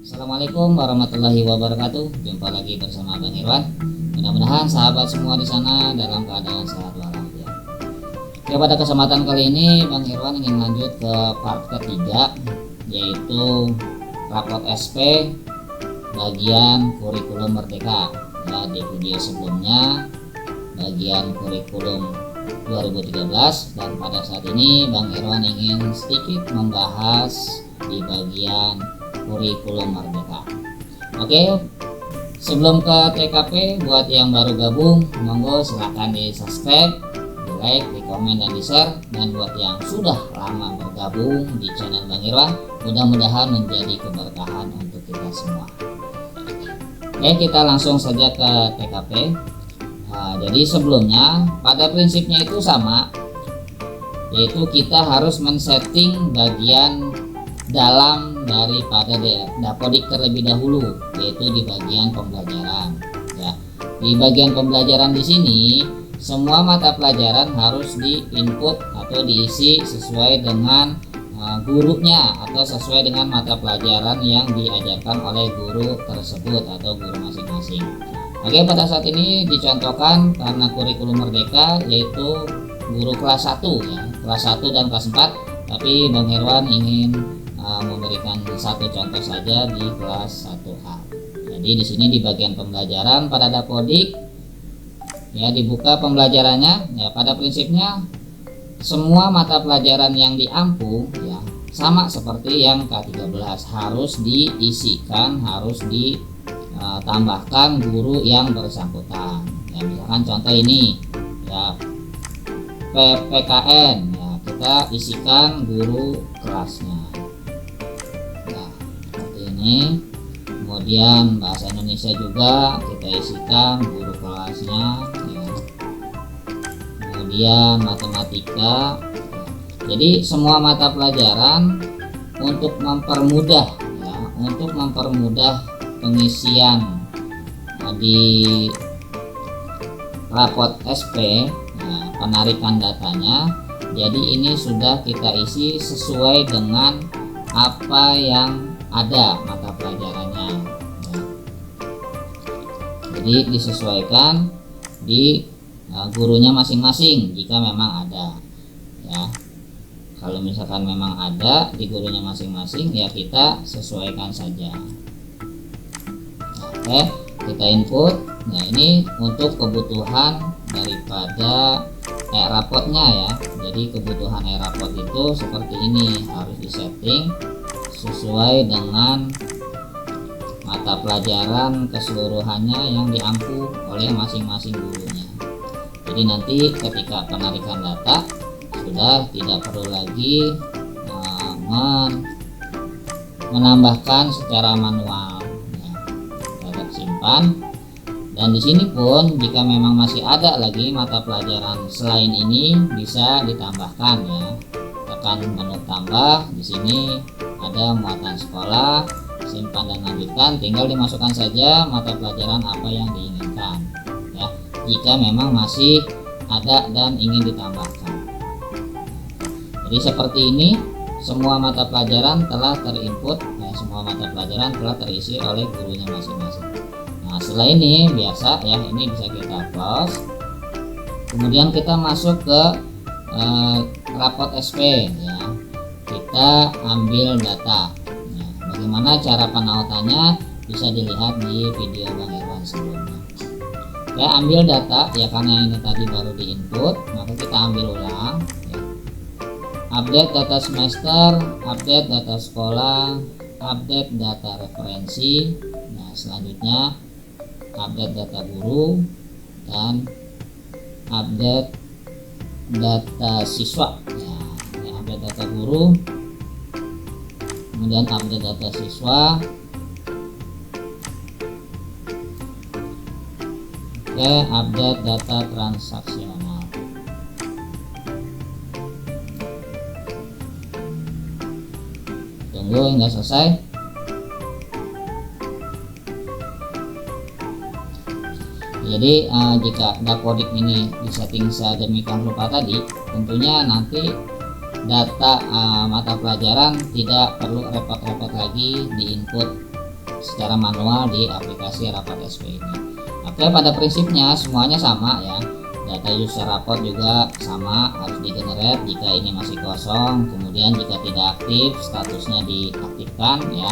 Assalamualaikum warahmatullahi wabarakatuh. Jumpa lagi bersama Bang Irwan. Mudah-mudahan sahabat semua di sana dalam keadaan sehat walafiat. Oke, pada kesempatan kali ini Bang Irwan ingin lanjut ke part ketiga, yaitu rapot SP bagian kurikulum merdeka. Ya, di video sebelumnya bagian kurikulum 2013, dan pada saat ini Bang Irwan ingin sedikit membahas di bagian kurikulum merdeka. Oke, sebelum ke TKP, buat yang baru gabung, monggo silahkan di subscribe, di like, di komen, dan di share. Dan buat yang sudah lama bergabung di channel Bang Irwan, mudah-mudahan menjadi keberkahan untuk kita semua. Oke, kita langsung saja ke TKP. Jadi sebelumnya pada prinsipnya itu sama, yaitu kita harus men-setting bagian dalam daripada Dapodik terlebih dahulu, yaitu di bagian pembelajaran. Ya, di bagian pembelajaran di sini semua mata pelajaran harus di-input atau diisi sesuai dengan gurunya atau sesuai dengan mata pelajaran yang diajarkan oleh guru tersebut atau guru masing-masing. Oke, pada saat ini dicontohkan karena kurikulum merdeka, yaitu guru kelas 1 ya, kelas 1 dan kelas 4, tapi Bang Irwan ingin memberikan satu contoh saja di kelas 1A. Jadi di sini di bagian pembelajaran pada Dapodik ya, dibuka pembelajarannya ya. Pada prinsipnya semua mata pelajaran yang diampu ya sama seperti yang K13, harus diisikan, harus ditambahkan guru yang bersangkutan. Ya, misalkan contoh ini ya, PPKN ya, kita isikan guru kelasnya. Kemudian bahasa Indonesia juga kita isikan guru kelasnya ya. Kemudian matematika ya. Jadi semua mata pelajaran untuk mempermudah ya, untuk mempermudah pengisian di rapot SP ya, penarikan datanya. Jadi ini sudah kita isi sesuai dengan apa yang ada mata pelajarannya ya. Jadi disesuaikan di gurunya masing-masing jika memang ada ya. Kalau misalkan memang ada di gurunya masing-masing ya, kita sesuaikan saja. Oke, kita input. Nah, ini untuk kebutuhan daripada rapotnya ya. Jadi kebutuhan rapot itu seperti ini, harus disetting sesuai dengan mata pelajaran keseluruhannya yang diampu oleh masing-masing gurunya. Jadi nanti ketika penarikan data sudah tidak perlu lagi menambahkan secara manual ya. Kita simpan, dan di sini pun jika memang masih ada lagi mata pelajaran selain ini bisa ditambahkan ya. Tekan menu tambah, di sini ada muatan sekolah, simpan dan lanjutkan, tinggal dimasukkan saja mata pelajaran apa yang diinginkan ya, jika memang masih ada dan ingin ditambahkan. Jadi seperti ini, semua mata pelajaran telah terinput ya, semua mata pelajaran telah terisi oleh gurunya masing-masing. Nah, setelah ini biasa ya, ini bisa kita close. Kemudian kita masuk ke rapot SP ya. Kita ambil data ya. Bagaimana cara penautannya bisa dilihat di video Bang Irwan sebelumnya ya. Ambil data ya, karena ini tadi baru di input, maka kita ambil ulang ya. Update data semester, update data sekolah, update data referensi. Nah, selanjutnya update data guru dan update data siswa ya. Update data guru, kemudian update data siswa. Oke, update data transaksional. Tunggu hingga selesai. Jadi jika Dapodik ini disetting sedemikian rupa tadi, tentunya nanti data mata pelajaran tidak perlu repot-repot lagi di input secara manual di aplikasi Rapot SP ini. Oke, pada prinsipnya semuanya sama ya. Data user rapot juga sama, harus di-generate jika ini masih kosong, kemudian jika tidak aktif statusnya diaktifkan ya.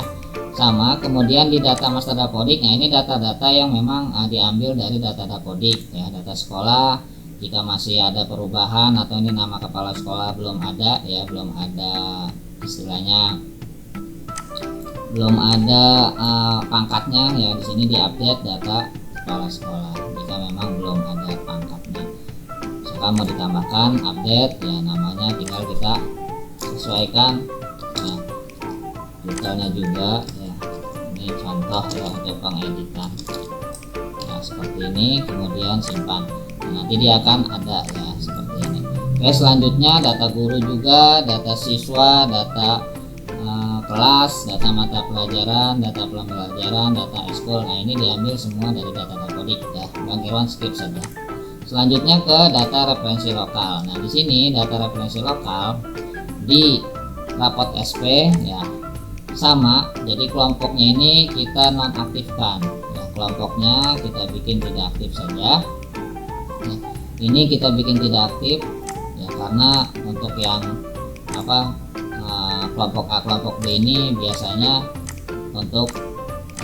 Sama, kemudian di data master dapodik, nah ini data-data yang memang diambil dari data dapodik ya, data sekolah. Jika masih ada perubahan atau ini nama kepala sekolah belum ada ya, belum ada istilahnya, belum ada pangkatnya ya, di sini diupdate data kepala sekolah jika memang belum ada pangkatnya. Misalkan mau ditambahkan update ya, namanya tinggal kita sesuaikan ya, detailnya juga ya. Ini contoh ya untuk pengeditan ya, seperti ini, kemudian simpan. Nanti dia akan ada ya seperti ini. Oke, selanjutnya data guru juga, data siswa, data kelas, data mata pelajaran, data pembelajaran, data ekskul. Nah ini diambil semua dari data dapodik ya. Bang Irwan skip saja. Selanjutnya ke data referensi lokal. Nah di sini data referensi lokal di rapot SP ya sama. Jadi kelompoknya ini kita nonaktifkan. Ya, kelompoknya kita bikin tidak aktif saja. Ya, ini kita bikin tidak aktif ya, karena untuk yang kelompok A, kelompok B ini biasanya untuk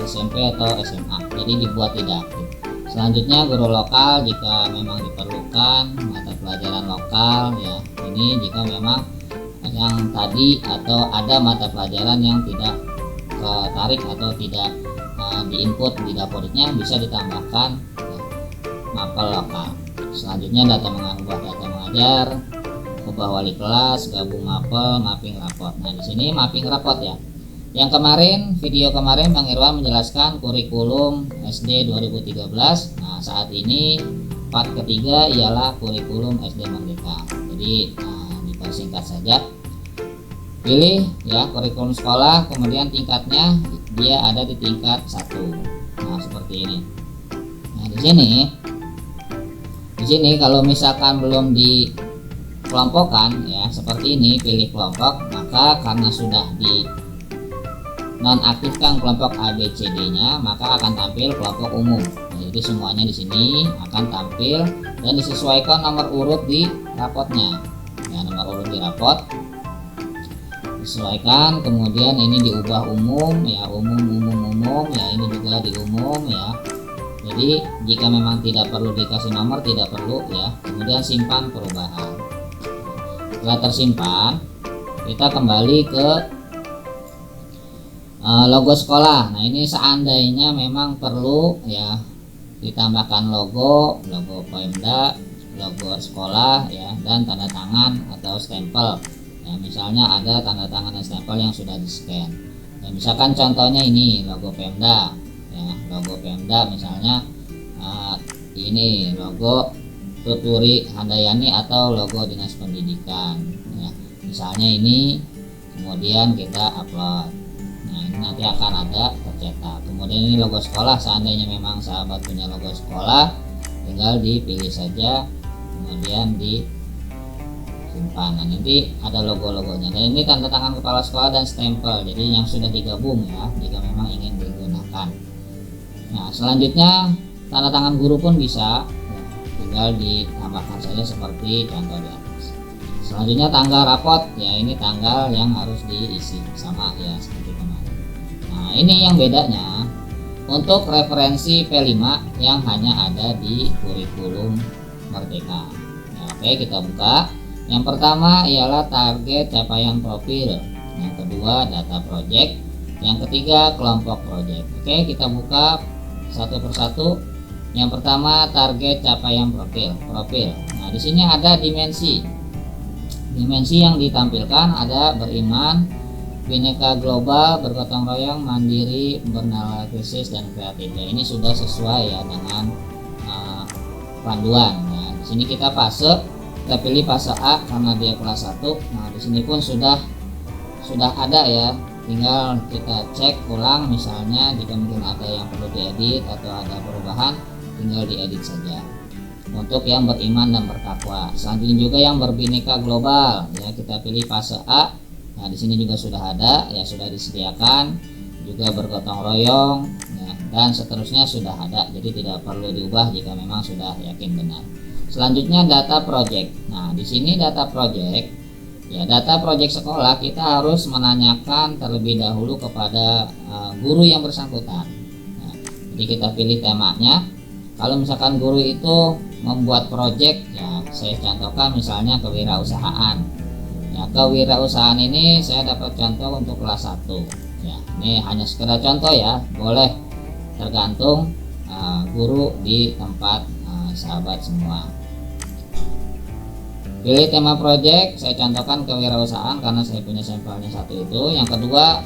SMP atau SMA, jadi dibuat tidak aktif. Selanjutnya guru lokal jika memang diperlukan, mata pelajaran lokal ya, ini jika memang yang tadi atau ada mata pelajaran yang tidak ketarik atau tidak diinput di dapodiknya, bisa ditambahkan ya, mapel lokal. Selanjutnya data mengubah data mengajar, ubah wali kelas, gabung mapel, mapping rapot. Nah di sini mapping rapot ya. Yang kemarin, video kemarin Bang Irwan menjelaskan kurikulum SD 2013. Nah saat ini part ketiga ialah kurikulum SD Merdeka. Jadi dipersingkat saja. Pilih ya kurikulum sekolah, kemudian tingkatnya dia ada di tingkat 1. Nah seperti ini. Nah di sini kalau misalkan belum di kelompokkan ya seperti ini, pilih kelompok, maka karena sudah di nonaktifkan kelompok ABCD nya, maka akan tampil kelompok umum. Nah, jadi semuanya di sini akan tampil dan disesuaikan nomor urut di rapotnya ya, nomor urut di rapot disesuaikan, kemudian ini diubah umum ya, umum ya, ini juga di umum ya. Jadi jika memang tidak perlu dikasih nomor tidak perlu ya, kemudian simpan perubahan. Setelah tersimpan, kita kembali ke logo sekolah. Nah ini seandainya memang perlu ya ditambahkan logo Pemda, logo sekolah ya, dan tanda tangan atau stempel ya, misalnya ada tanda tangan dan stempel yang sudah di scan ya, misalkan contohnya ini logo Pemda ya, logo Pemda misalnya ini logo Tuturi Handayani atau logo Dinas Pendidikan ya, misalnya ini, kemudian kita upload. Nah ini nanti akan ada tercetak. Kemudian ini logo sekolah, seandainya memang sahabat punya logo sekolah tinggal dipilih saja, kemudian disimpan. Nah nanti ada logo-logonya, dan ini tanda tangan kepala sekolah dan stempel, jadi yang sudah digabung ya jika memang ingin digunakan. Nah selanjutnya tanda tangan guru pun bisa, tinggal ditambahkan saja seperti contoh di atas. Selanjutnya tanggal rapot ya, ini tanggal yang harus diisi sama ya seperti kemarin. Nah ini yang bedanya untuk referensi P5 yang hanya ada di kurikulum Merdeka. Nah, oke kita buka. Yang pertama ialah target capaian profil, yang kedua data project, yang ketiga kelompok project. Oke kita buka satu persatu. Yang pertama target capaian profil. Nah di sini ada dimensi yang ditampilkan, ada beriman, bineka global, bergotong royong, mandiri, bernanalisis, dan kreatif. Ya, ini sudah sesuai ya dengan panduan. Nah di sini kita pilih fase A karena dia kelas 1. Nah di sini pun sudah ada ya, tinggal kita cek ulang, misalnya jika mungkin ada yang perlu diedit atau ada perubahan, tinggal diedit saja. Untuk yang beriman dan bertakwa, selanjutnya juga yang berbineka global ya, kita pilih fase A. Nah di sini juga sudah ada ya, sudah disediakan juga bergotong royong, ya, dan seterusnya sudah ada, jadi tidak perlu diubah jika memang sudah yakin benar. Selanjutnya data project. Nah, di sini data project, ya, data project sekolah kita harus menanyakan terlebih dahulu kepada guru yang bersangkutan. Nah, jadi kita pilih temanya. Kalau misalkan guru itu membuat project, ya saya contohkan misalnya kewirausahaan. Ya, kewirausahaan ini saya dapat contoh untuk kelas 1. Ya, ini hanya sekedar contoh ya, boleh tergantung guru di tempat sahabat semua. Pilih tema project, saya contohkan kewirausahaan karena saya punya sampelnya satu itu. Yang kedua,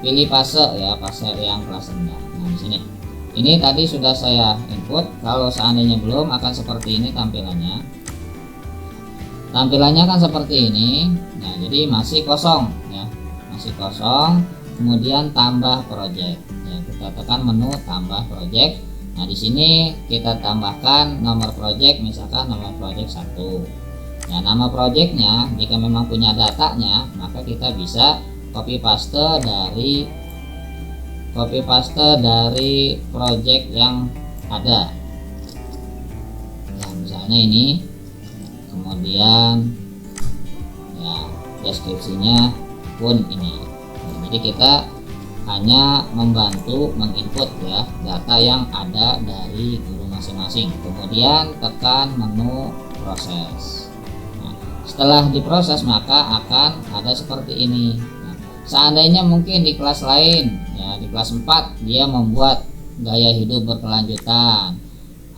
pilih fase ya, fase yang kelas rendah. Nah, di sini. Ini tadi sudah saya input. Kalau seandainya belum, akan seperti ini tampilannya. Tampilannya kan seperti ini. Nah, jadi masih kosong ya. Masih kosong. Kemudian tambah project. Ya, kita tekan menu tambah project. Nah, di sini kita tambahkan nomor project, misalkan nomor project 1. Nah, nama projectnya jika memang punya datanya, maka kita bisa copy paste dari project yang ada. Nah, misalnya ini, kemudian ya deskripsinya pun ini. Nah, jadi kita hanya membantu menginput ya data yang ada dari guru masing-masing. Kemudian tekan menu proses. Setelah diproses maka akan ada seperti ini. Nah, seandainya mungkin di kelas lain ya, di kelas 4 dia membuat gaya hidup berkelanjutan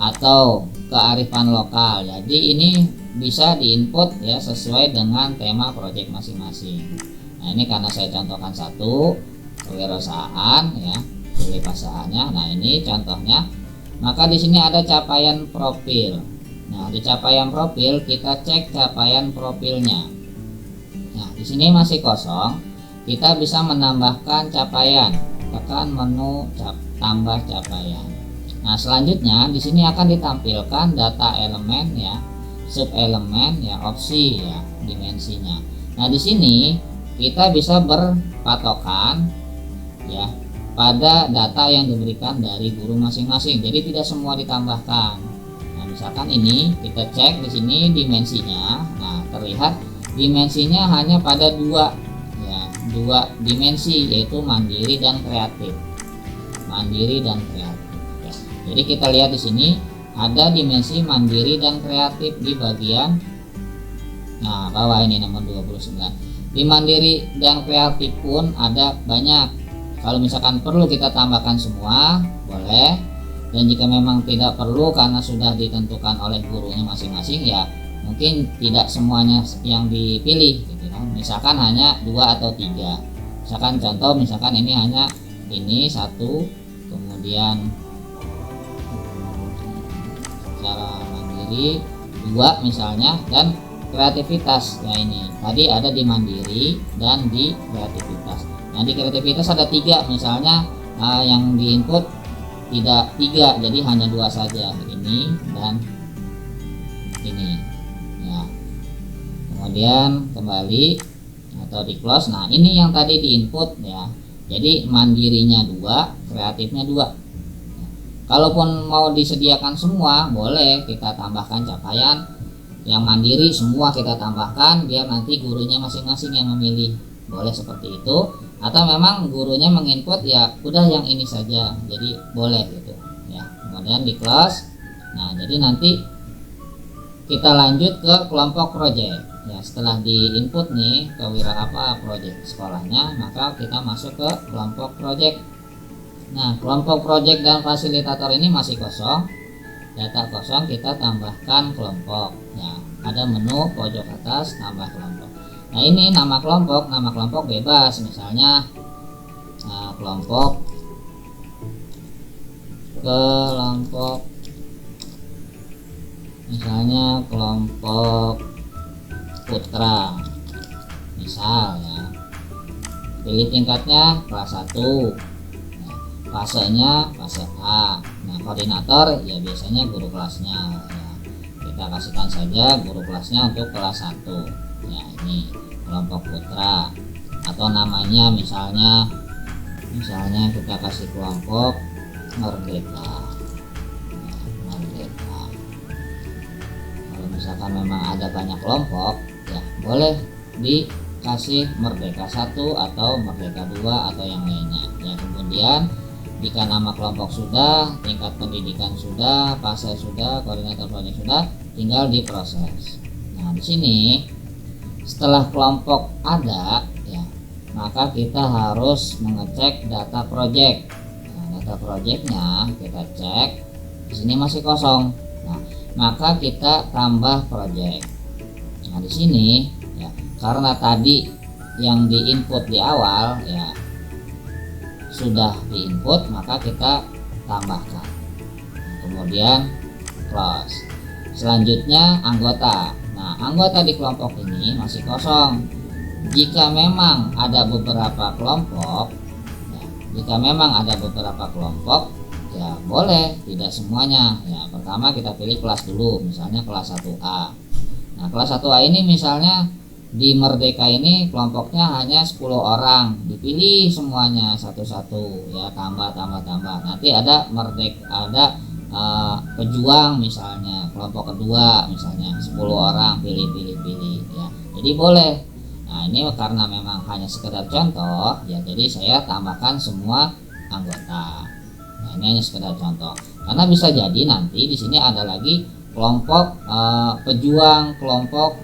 atau kearifan lokal, jadi ini bisa diinput ya sesuai dengan tema proyek masing-masing. Nah, ini karena saya contohkan satu kewirausahaan ya, pilih pasangannya. Nah, ini contohnya. Maka di sini ada capaian profil. Nah, di capaian profil kita cek capaian profilnya. Nah, di sini masih kosong. Kita bisa menambahkan capaian. Tekan menu tambah capaian. Nah, selanjutnya di sini akan ditampilkan data elemen ya, sub elemen ya, opsi ya, dimensinya. Nah, di sini kita bisa berpatokan ya pada data yang diberikan dari guru masing-masing. Jadi tidak semua ditambahkan. Misalkan ini kita cek di sini dimensinya. Nah, terlihat dimensinya hanya pada dua dimensi, yaitu mandiri dan kreatif. Mandiri dan kreatif ya. Jadi kita lihat di sini ada dimensi mandiri dan kreatif di bagian bawah ini nomor 29. Di mandiri dan kreatif pun ada banyak. Kalau misalkan perlu kita tambahkan semua, boleh. Dan jika memang tidak perlu karena sudah ditentukan oleh gurunya masing-masing, ya mungkin tidak semuanya yang dipilih gitu kan. Misalkan hanya 2 atau 3. Misalkan contoh, misalkan ini hanya ini 1, kemudian secara mandiri 2 misalnya, dan kreativitas ya, ini tadi ada di mandiri dan di kreativitas. Nah, di kreativitas ada 3 misalnya, yang di input tidak 3, jadi hanya 2 saja, ini dan ini ya. Kemudian kembali atau di close. Nah, ini yang tadi di input ya, jadi mandirinya 2, kreatifnya 2. Kalaupun mau disediakan semua, boleh kita tambahkan capaian. Yang mandiri semua kita tambahkan, biar nanti gurunya masing-masing yang memilih. Boleh seperti itu. Atau memang gurunya menginput ya udah yang ini saja, jadi boleh gitu ya. Kemudian di close. Nah, jadi nanti kita lanjut ke kelompok project ya. Setelah di input nih ke project sekolahnya, maka kita masuk ke kelompok project. Nah, kelompok project dan fasilitator ini masih kosong, data kosong. Kita tambahkan kelompok ya, ada menu pojok atas tambah kelompok. Nah, ini nama kelompok bebas, misalnya kelompok misalnya kelompok putra misal ya. Pilih tingkatnya kelas 1. Nah, fasenya fase A. Nah, koordinator ya biasanya guru kelasnya ya. Kita kasihkan saja guru kelasnya untuk kelas 1 ya, ini kelompok putra. Atau namanya misalnya Misalnya kita kasih kelompok Merdeka. Merdeka. Kalau misalkan memang ada banyak kelompok, ya boleh dikasih Merdeka 1 atau Merdeka 2 atau yang lainnya. Ya, kemudian jika nama kelompok sudah, tingkat pendidikan sudah, fase sudah, koordinator proyek sudah, tinggal diproses. Nah, di sini setelah kelompok ada, ya, maka kita harus mengecek data project. Nah, data projectnya kita cek, di sini masih kosong. Nah, maka kita tambah project. Nah, di sini, ya, karena tadi yang diinput di awal, ya, sudah diinput, maka kita tambahkan. Nah, kemudian close. Selanjutnya anggota. Nah, anggota di kelompok ini masih kosong. Jika memang ada beberapa kelompok, ya, ya boleh, tidak semuanya. Ya, pertama kita pilih kelas dulu, misalnya kelas 1A. Nah, kelas 1A ini misalnya di Merdeka ini kelompoknya hanya 10 orang, dipilih semuanya satu-satu, ya, tambah. Nanti ada pejuang misalnya, kelompok kedua misalnya 10 orang, pilih ya. Jadi boleh. Nah, ini karena memang hanya sekedar contoh, ya, jadi saya tambahkan semua anggota. Nah, ini hanya sekedar contoh. Karena bisa jadi nanti di sini ada lagi kelompok pejuang, kelompok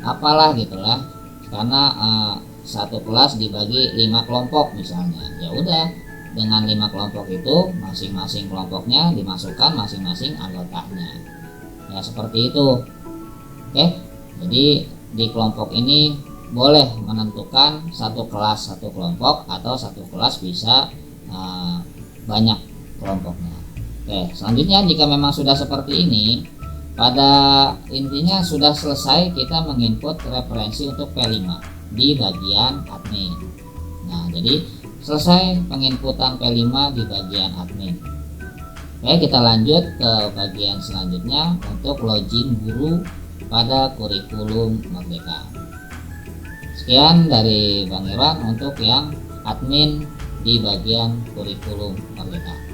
apalah gitulah, karena satu kelas dibagi 5 kelompok misalnya. Ya udah, dengan 5 kelompok itu masing-masing kelompoknya dimasukkan masing-masing anggotanya, ya, seperti itu. Oke, jadi di kelompok ini boleh menentukan satu kelas satu kelompok, atau satu kelas bisa banyak kelompoknya. Oke, selanjutnya jika memang sudah seperti ini, pada intinya sudah selesai kita menginput referensi untuk P5 di bagian admin. Nah, jadi selesai penginputan P5 di bagian admin. Oke, kita lanjut ke bagian selanjutnya untuk login guru pada kurikulum Merdeka. Sekian dari Bang Irwan untuk yang admin di bagian kurikulum Merdeka.